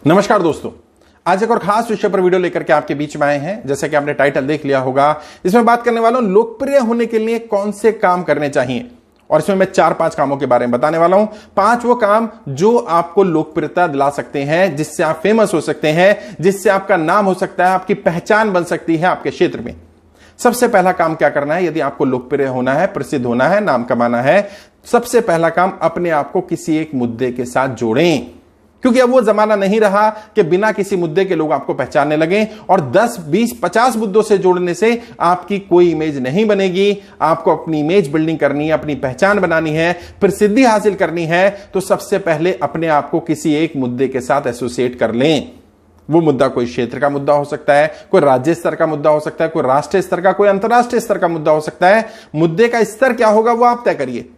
नमस्कार दोस्तों, आज एक और खास विषय पर वीडियो लेकर के आपके बीच में आए हैं। जैसे कि आपने टाइटल देख लिया होगा, इसमें बात करने वाला हूं लोकप्रिय होने के लिए कौन से काम करने चाहिए। और इसमें मैं 4-5 कामों के बारे में बताने वाला हूं। 5 वो काम जो आपको लोकप्रियता दिला सकते हैं, जिससे आप फेमस हो सकते हैं, जिससे आपका नाम हो सकता है, आपकी पहचान बन सकती है आपके क्षेत्र में। सबसे पहला काम क्या करना है, यदि आपको लोकप्रिय होना है, प्रसिद्ध होना है, नाम कमाना है, सबसे पहला काम अपने आप को किसी एक मुद्दे के साथ जोड़ें। क्योंकि अब वो जमाना नहीं रहा कि बिना किसी मुद्दे के लोग आपको पहचानने लगे, और 10, 20, 50 मुद्दों से जोड़ने से आपकी कोई इमेज नहीं बनेगी। आपको अपनी इमेज बिल्डिंग करनी है, अपनी पहचान बनानी है, प्रसिद्धि हासिल करनी है, तो सबसे पहले अपने आप को किसी एक मुद्दे के साथ एसोसिएट कर लें। वो मुद्दा कोई क्षेत्र का मुद्दा हो सकता है, कोई राज्य स्तर का मुद्दा हो सकता है, कोई राष्ट्रीय स्तर का, कोई अंतर्राष्ट्रीय स्तर का मुद्दा हो सकता है। मुद्दे का स्तर क्या होगा वो आप तय करिए,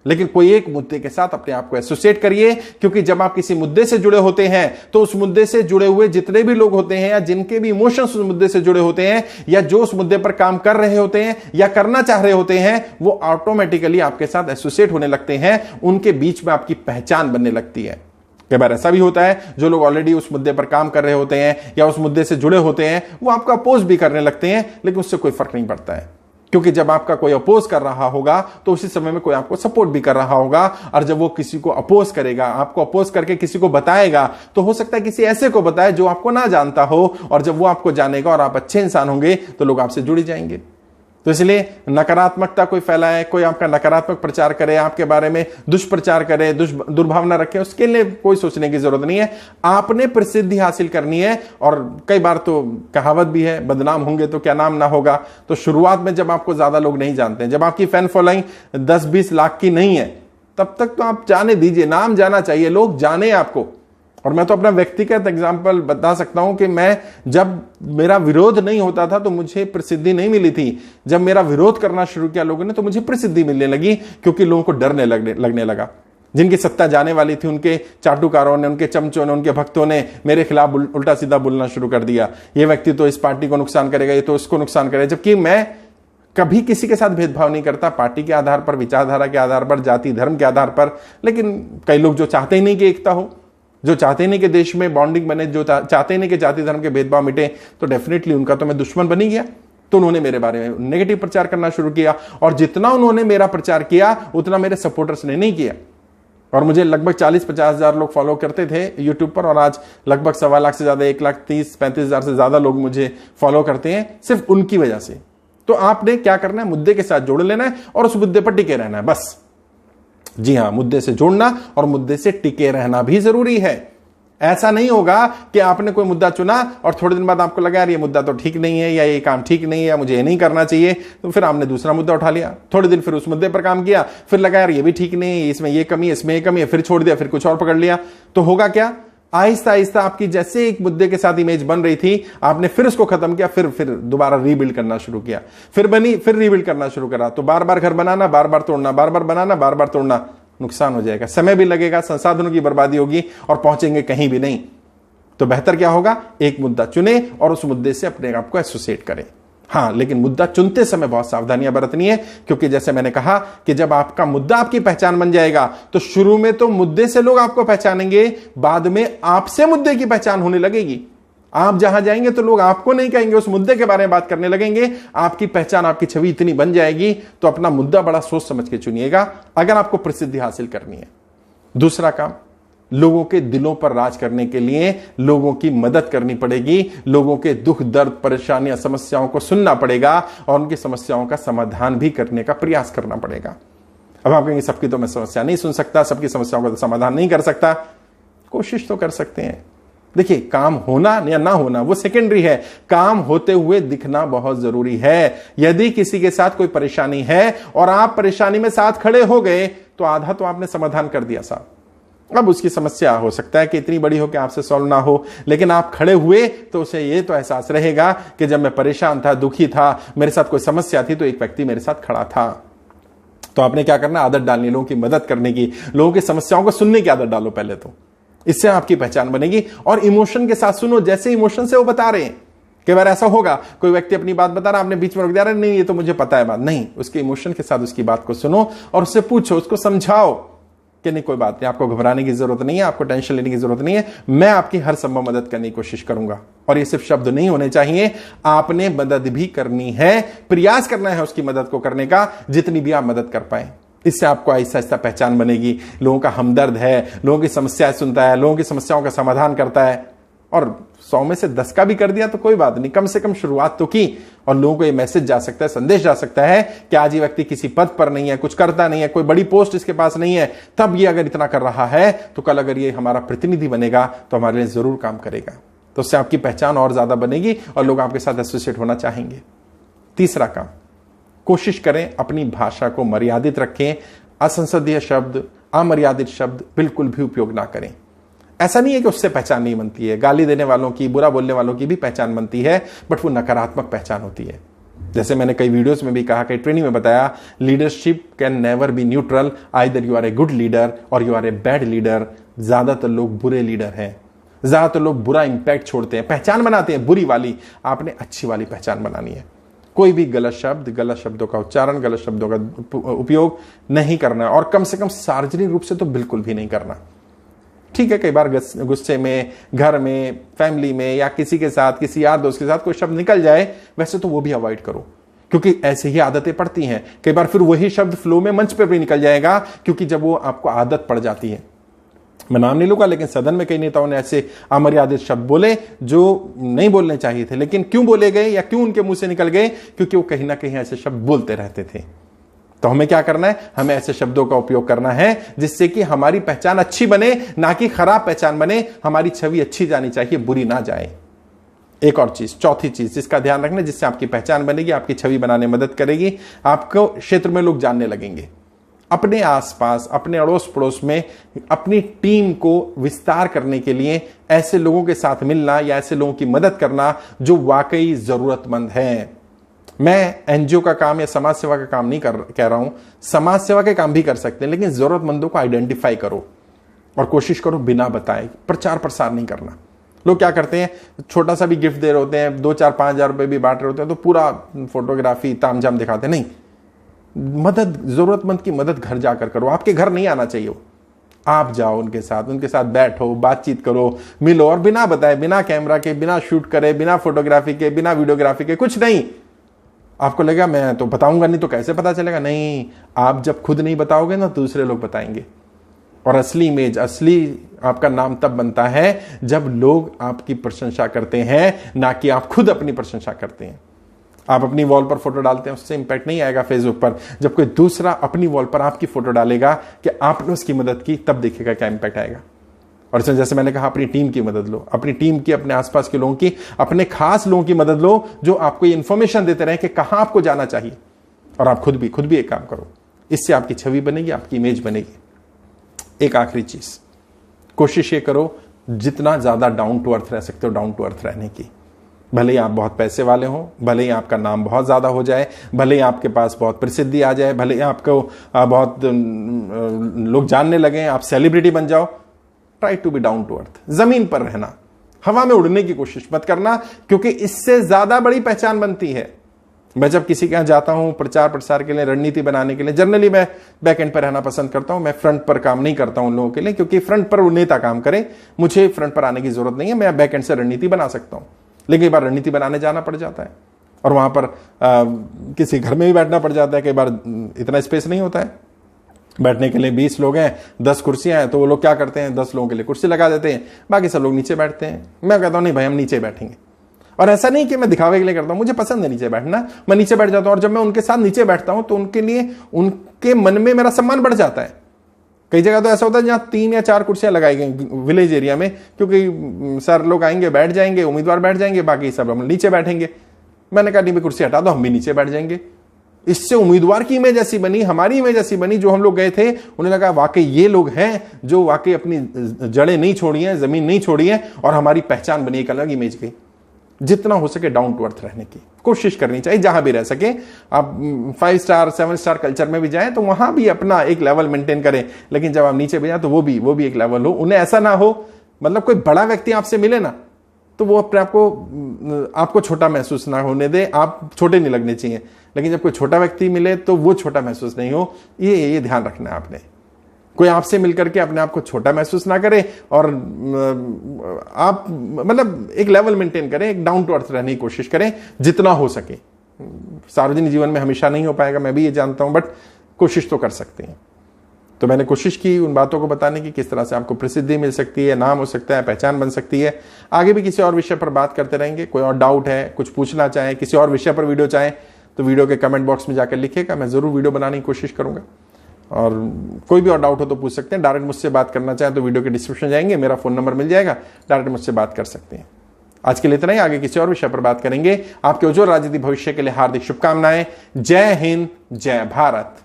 लेकिन कोई एक मुद्दे के साथ अपने आप को एसोसिएट करिए। क्योंकि जब आप किसी मुद्दे से जुड़े होते हैं तो उस मुद्दे से जुड़े हुए जितने भी लोग होते हैं, या जिनके भी इमोशंस उस मुद्दे से जुड़े होते हैं, या जो उस मुद्दे पर काम कर रहे होते हैं या करना चाह रहे होते हैं, वो ऑटोमेटिकली आपके साथ एसोसिएट होने लगते हैं। उनके बीच में आपकी पहचान बनने लगती है। कई बार ऐसा भी होता है, जो लोग ऑलरेडी उस मुद्दे पर काम कर रहे होते हैं या उस मुद्दे से जुड़े होते हैं, वो आपको अपोज भी करने लगते हैं, लेकिन उससे कोई फर्क नहीं पड़ता है। क्योंकि जब आपका कोई अपोज कर रहा होगा तो उसी समय में कोई आपको सपोर्ट भी कर रहा होगा। और जब वो किसी को अपोज करेगा, आपको अपोज करके किसी को बताएगा, तो हो सकता है किसी ऐसे को बताए जो आपको ना जानता हो, और जब वो आपको जानेगा और आप अच्छे इंसान होंगे तो लोग आपसे जुड़ जाएंगे। तो इसलिए नकारात्मकता कोई फैलाए, कोई आपका नकारात्मक प्रचार करे, आपके बारे में दुष्प्रचार करे, दुर्भावना रखे, उसके लिए कोई सोचने की जरूरत नहीं है। आपने प्रसिद्धि हासिल करनी है। और कई बार तो कहावत भी है, बदनाम होंगे तो क्या नाम ना होगा। तो शुरुआत में जब आपको ज्यादा लोग नहीं जानते हैं, जब आपकी फैन फॉलोइंग 10-20 लाख की नहीं है, तब तक तो आप जाने दीजिए, नाम जाना चाहिए, लोग जाने आपको। और मैं तो अपना व्यक्तिगत एग्जाम्पल बता सकता हूं कि मैं, जब मेरा विरोध नहीं होता था तो मुझे प्रसिद्धि नहीं मिली थी। जब मेरा विरोध करना शुरू किया लोगों ने तो मुझे प्रसिद्धि मिलने लगी, क्योंकि लोगों को डरने लगने लगा। जिनकी सत्ता जाने वाली थी, उनके चाटुकारों ने, उनके चमचों ने, उनके भक्तों ने मेरे खिलाफ उल्टा सीधा बोलना शुरू कर दिया। ये व्यक्ति तो इस पार्टी को नुकसान करेगा, ये तो उसको नुकसान करेगा। जबकि मैं कभी किसी के साथ भेदभाव नहीं करता, पार्टी के आधार पर, विचारधारा के आधार पर, जाति धर्म के आधार पर। लेकिन कई लोग जो चाहते ही नहीं कि एकता हो, जो चाहते ही नहीं कि देश में बॉन्डिंग बने, जो चाहते ही नहीं कि जाति धर्म के भेदभाव मिटे, तो डेफिनेटली उनका तो मैं दुश्मन बन ही गया। तो उन्होंने मेरे बारे में नेगेटिव प्रचार करना शुरू किया, और जितना उन्होंने मेरा प्रचार किया उतना मेरे सपोर्टर्स ने नहीं किया। और मुझे लगभग 40-50 हजार लोग फॉलो करते थे यूट्यूब पर, और आज लगभग 1.25 लाख से ज्यादा, 1,30,35 हजार से ज्यादा लोग मुझे फॉलो करते हैं, सिर्फ उनकी वजह से। तो आपने क्या करना है, मुद्दे के साथ जोड़ लेना है और उस मुद्दे पर टिके रहना है, बस। जी हां, मुद्दे से जुड़ना और मुद्दे से टिके रहना भी जरूरी है। ऐसा नहीं होगा कि आपने कोई मुद्दा चुना और थोड़े दिन बाद आपको लगा यार ये मुद्दा तो ठीक नहीं है, या ये काम ठीक नहीं है, या मुझे ये नहीं करना चाहिए, तो फिर आपने दूसरा मुद्दा उठा लिया। थोड़े दिन फिर उस मुद्दे पर काम किया, फिर लगा यार ये भी ठीक नहीं है, इसमें ये कमी है, इसमें ये कमी है, फिर छोड़ दिया, फिर कुछ और पकड़ लिया। तो होगा क्या, आहिस्ता आहिस्ता आपकी जैसे एक मुद्दे के साथ इमेज बन रही थी, आपने फिर उसको खत्म किया, फिर दोबारा रीबिल्ड करना शुरू किया, फिर बनी, फिर रीबिल्ड करना शुरू करा। तो बार बार घर बनाना, बार बार तोड़ना, बार बार बनाना, बार बार तोड़ना, नुकसान हो जाएगा, समय भी लगेगा, संसाधनों की बर्बादी होगी, और पहुंचेंगे कहीं भी नहीं। तो बेहतर क्या होगा, एक मुद्दा चुने और उस मुद्दे से अपने आप को एसोसिएट करें। हाँ, लेकिन मुद्दा चुनते समय बहुत सावधानियां बरतनी है, क्योंकि जैसे मैंने कहा कि जब आपका मुद्दा आपकी पहचान बन जाएगा तो शुरू में तो मुद्दे से लोग आपको पहचानेंगे, बाद में आपसे मुद्दे की पहचान होने लगेगी। आप जहां जाएंगे तो लोग आपको नहीं कहेंगे, उस मुद्दे के बारे में बात करने लगेंगे। आपकी पहचान, आपकी छवि इतनी बन जाएगी। तो अपना मुद्दा बड़ा सोच समझ के चुनिएगा अगर आपको प्रसिद्धि हासिल करनी है। दूसरा काम, लोगों के दिलों पर राज करने के लिए लोगों की मदद करनी पड़ेगी। लोगों के दुख दर्द, परेशानियां, समस्याओं को सुनना पड़ेगा और उनकी समस्याओं का समाधान भी करने का प्रयास करना पड़ेगा। अब आप कहेंगे सबकी तो मैं समस्या नहीं सुन सकता, सबकी समस्याओं का तो समाधान नहीं कर सकता। कोशिश तो कर सकते हैं। देखिए, काम होना या ना होना वो सेकेंडरी है, काम होते हुए दिखना बहुत जरूरी है। यदि किसी के साथ कोई परेशानी है और आप परेशानी में साथ खड़े हो गए तो आधा तो आपने समाधान कर दिया साहब। अब उसकी समस्या हो सकता है कि इतनी बड़ी हो कि आपसे सॉल्व ना हो, लेकिन आप खड़े हुए तो उसे ये तो एहसास रहेगा कि जब मैं परेशान था, दुखी था, मेरे साथ कोई समस्या थी, तो एक व्यक्ति मेरे साथ खड़ा था। तो आपने क्या करना, आदत डालनी, लोगों की मदद करने की, लोगों की समस्याओं को सुनने की आदत डालो पहले तो। इससे आपकी पहचान बनेगी। और इमोशन के साथ सुनो, जैसे इमोशन से वो बता रहे हैं। कई बार ऐसा होगा, कोई व्यक्ति अपनी बात बता रहा, आपने बीच में रोक दिया, नहीं ये तो मुझे पता है बात, नहीं, उसके इमोशन के साथ उसकी बात को सुनो और उससे पूछो, उसको समझाओ कि नहीं कोई बात नहीं, आपको घबराने की जरूरत नहीं है, आपको टेंशन लेने की जरूरत नहीं है, मैं आपकी हर संभव मदद करने की कोशिश करूंगा। और ये सिर्फ शब्द नहीं होने चाहिए, आपने मदद भी करनी है, प्रयास करना है उसकी मदद को करने का, जितनी भी आप मदद कर पाए। इससे आपको आहिस्ता आहिस्ता पहचान बनेगी, लोगों का हमदर्द है, लोगों की समस्याएं सुनता है, लोगों की समस्याओं का समाधान करता है। और 100 में से 10 का भी कर दिया तो कोई बात नहीं, कम से कम शुरुआत तो की, और लोगों को ये मैसेज जा सकता है, संदेश जा सकता है कि आज ये व्यक्ति किसी पद पर नहीं है, कुछ करता नहीं है, कोई बड़ी पोस्ट इसके पास नहीं है, तब ये अगर इतना कर रहा है तो कल अगर ये हमारा प्रतिनिधि बनेगा तो हमारे लिए जरूर काम करेगा। तो उससे आपकी पहचान और ज्यादा बनेगी और लोग आपके साथ एसोसिएट होना चाहेंगे। तीसरा काम, कोशिश करें अपनी भाषा को मर्यादित रखें, असंसदीय शब्द, अमर्यादित शब्द बिल्कुल भी उपयोग ना करें। ऐसा नहीं है कि उससे पहचान नहीं बनती है, गाली देने वालों की, बुरा बोलने वालों की भी पहचान बनती है, बट वो नकारात्मक पहचान होती है। जैसे मैंने कई वीडियोस में भी कहा, कई ट्रेनिंग में बताया, leadership can never be neutral, either you are a good leader और you are a bad leader. ज्यादातर लोग बुरे लीडर हैं, ज्यादातर लोग बुरा इंपैक्ट छोड़ते हैं, पहचान बनाते हैं बुरी वाली। आपने अच्छी वाली पहचान बनानी है। कोई भी गलत शब्द, गलत शब्दों का उच्चारण, गलत शब्दों का उपयोग नहीं करना है, और कम से कम सार्वजनिक रूप से तो बिल्कुल भी नहीं करना। ठीक है, कई बार गुस्से में, घर में, फैमिली में या किसी के साथ, किसी यार दोस्त के साथ कोई शब्द निकल जाए, वैसे तो वो भी अवॉइड करो, क्योंकि ऐसे ही आदतें पड़ती हैं। कई बार फिर वही शब्द फ्लो में मंच पर भी निकल जाएगा, क्योंकि जब वो आपको आदत पड़ जाती है। मैं नाम नहीं लूंगा, लेकिन सदन में कई नेताओं ने ऐसे अमर्यादित शब्द बोले जो नहीं बोलने चाहिए थे, लेकिन क्यों बोले गए या क्यों उनके मुंह से निकल गए? क्योंकि वो कहीं ना कहीं ऐसे शब्द बोलते रहते थे। तो हमें क्या करना है? हमें ऐसे शब्दों का उपयोग करना है जिससे कि हमारी पहचान अच्छी बने, ना कि खराब पहचान बने। हमारी छवि अच्छी जानी चाहिए, बुरी ना जाए। एक और चीज, चौथी चीज जिसका ध्यान रखना, जिससे आपकी पहचान बनेगी, आपकी छवि बनाने में मदद करेगी, आपको क्षेत्र में लोग जानने लगेंगे। अपने आसपास, अपने अड़ोस पड़ोस में अपनी टीम को विस्तार करने के लिए ऐसे लोगों के साथ मिलना या ऐसे लोगों की मदद करना जो वाकई जरूरतमंद हैं। मैं एनजीओ का काम या समाज सेवा का काम नहीं कह रहा हूं, समाज सेवा के काम भी कर सकते हैं, लेकिन जरूरतमंदों को आइडेंटिफाई करो और कोशिश करो बिना बताए, प्रचार प्रसार नहीं करना। लोग क्या करते हैं, छोटा सा भी गिफ्ट दे रहे होते हैं, 2-4-5 रुपए भी बांट रहे होते हैं, तो पूरा फोटोग्राफी तामझाम दिखाते हैं। नहीं, मदद, जरूरतमंद की मदद घर जाकर करो। आपके घर नहीं आना चाहिए वो, आप जाओ उनके साथ बैठो, बातचीत करो, मिलो, और बिना बताए, बिना कैमरा के, बिना शूट करे, बिना फोटोग्राफी के, बिना वीडियोग्राफी के, कुछ नहीं। आपको लगेगा मैं तो बताऊंगा नहीं तो कैसे पता चलेगा? नहीं, आप जब खुद नहीं बताओगे ना, दूसरे लोग बताएंगे। और असली इमेज, असली आपका नाम तब बनता है जब लोग आपकी प्रशंसा करते हैं, ना कि आप खुद अपनी प्रशंसा करते हैं। आप अपनी वॉल पर फोटो डालते हैं, उससे इंपैक्ट नहीं आएगा फेसबुक पर। जब कोई दूसरा अपनी वॉल पर आपकी फोटो डालेगा कि आपने उसकी मदद की, तब देखेगा क्या इंपैक्ट आएगा। और इसमें जैसे मैंने कहा, अपनी टीम की मदद लो, अपनी टीम की, अपने आसपास के लोगों की, अपने खास लोगों की मदद लो जो आपको ये इंफॉर्मेशन देते रहे कि कहां आपको जाना चाहिए। और आप खुद भी एक काम करो, इससे आपकी छवि बनेगी, आपकी इमेज बनेगी। एक आखिरी चीज, कोशिश ये करो जितना ज्यादा डाउन टू अर्थ रह सकते हो, डाउन टू अर्थ रहने की। भले ही आप बहुत पैसे वाले हो, भले ही आपका नाम बहुत ज्यादा हो जाए, भले ही आपके पास बहुत प्रसिद्धि आ जाए, भले ही आपको बहुत लोग जानने लगे, आप सेलिब्रिटी बन जाओ, try to be down to earth. जमीन पर रहना, हवा में उड़ने की कोशिश मत करना, क्योंकि इससे ज्यादा बड़ी पहचान बनती है। मैं जब किसी के यहां जाता हूं प्रचार प्रसार के लिए, रणनीति बनाने के लिए, जनरली मैं बैक एंड पर रहना पसंद करता हूं। मैं फ्रंट पर काम नहीं करता हूं उन लोगों के लिए, क्योंकि फ्रंट पर वो नेता काम करें, मुझे फ्रंट पर आने की जरूरत नहीं है। मैं बैक एंड से रणनीति बना सकता हूं, लेकिन कई बार रणनीति बनाने जाना पड़ जाता है और वहां पर किसी घर में भी बैठना पड़ जाता है। कई बार इतना स्पेस नहीं होता है बैठने के लिए, 20 लोग हैं, 10 कुर्सियां हैं, तो वो लोग क्या करते हैं, 10 लोगों के लिए कुर्सी लगा देते हैं, बाकी सब लोग नीचे बैठते हैं। मैं कहता हूं नहीं भाई, हम नीचे बैठेंगे। और ऐसा नहीं कि मैं दिखावे के लिए करता हूं, मुझे पसंद है नीचे बैठना, मैं नीचे बैठ जाता हूं। और जब मैं उनके साथ नीचे बैठता हूं तो उनके लिए, उनके मन में मेरा सम्मान बढ़ जाता है। कई जगह तो ऐसा होता है जहां 3 या 4 कुर्सियां लगाई गई विलेज एरिया में, क्योंकि सर लोग आएंगे, बैठ जाएंगे, उम्मीदवार बैठ जाएंगे, बाकी सब हम नीचे बैठेंगे। मैंने कहा नहीं भाई, कुर्सी हटा दो, हम भी नीचे बैठ जाएंगे। इससे उम्मीदवार की इमेज ऐसी बनी, हमारी इमेज ऐसी बनी, जो हम लोग गए थे उन्हें लगा वाकई ये लोग हैं जो वाकई अपनी जड़ें नहीं छोड़ी हैं, जमीन नहीं छोड़ी है, और हमारी पहचान बनी, एक अलग इमेज गई। जितना हो सके डाउन टू अर्थ रहने की कोशिश करनी चाहिए, जहां भी रह सके। आप 5 स्टार 7 स्टार कल्चर में भी जाएं तो वहां भी अपना एक लेवल मेंटेन करें, लेकिन जब आप नीचे भी जाए तो वो भी एक लेवल हो। उन्हें ऐसा ना हो, मतलब कोई बड़ा व्यक्ति आपसे मिले ना, तो वो अपने आपको छोटा महसूस ना होने दे, आप छोटे नहीं लगने चाहिए। लेकिन जब कोई छोटा व्यक्ति मिले तो वो छोटा महसूस नहीं हो, ये ध्यान रखना है आपने। कोई आपसे मिलकर के अपने आप को छोटा महसूस ना करे और आप मतलब एक लेवल मेंटेन करें, एक डाउन टू अर्थ रहने की कोशिश करें जितना हो सके। सार्वजनिक जीवन में हमेशा नहीं हो पाएगा, मैं भी ये जानता हूं, बट कोशिश तो कर सकते हैं। तो मैंने कोशिश की उन बातों को बताने की, किस तरह से आपको प्रसिद्धि मिल सकती है, नाम हो सकता है, पहचान बन सकती है। आगे भी किसी और विषय पर बात करते रहेंगे। कोई और डाउट है, कुछ पूछना चाहे, किसी और विषय पर वीडियो चाहे तो वीडियो के कमेंट बॉक्स में जाकर लिखिएगा, मैं जरूर वीडियो बनाने की कोशिश करूंगा। और कोई भी और डाउट हो तो पूछ सकते हैं। डायरेक्ट मुझसे बात करना चाहें तो वीडियो के डिस्क्रिप्शन जाएंगे, मेरा फोन नंबर मिल जाएगा, डायरेक्ट मुझसे बात कर सकते हैं। आज के लिए इतना ही, आगे किसी और विषय पर बात करेंगे। आपके उज्जवल राजनीतिक भविष्य के लिए हार्दिक शुभकामनाएं। जय हिंद, जय भारत।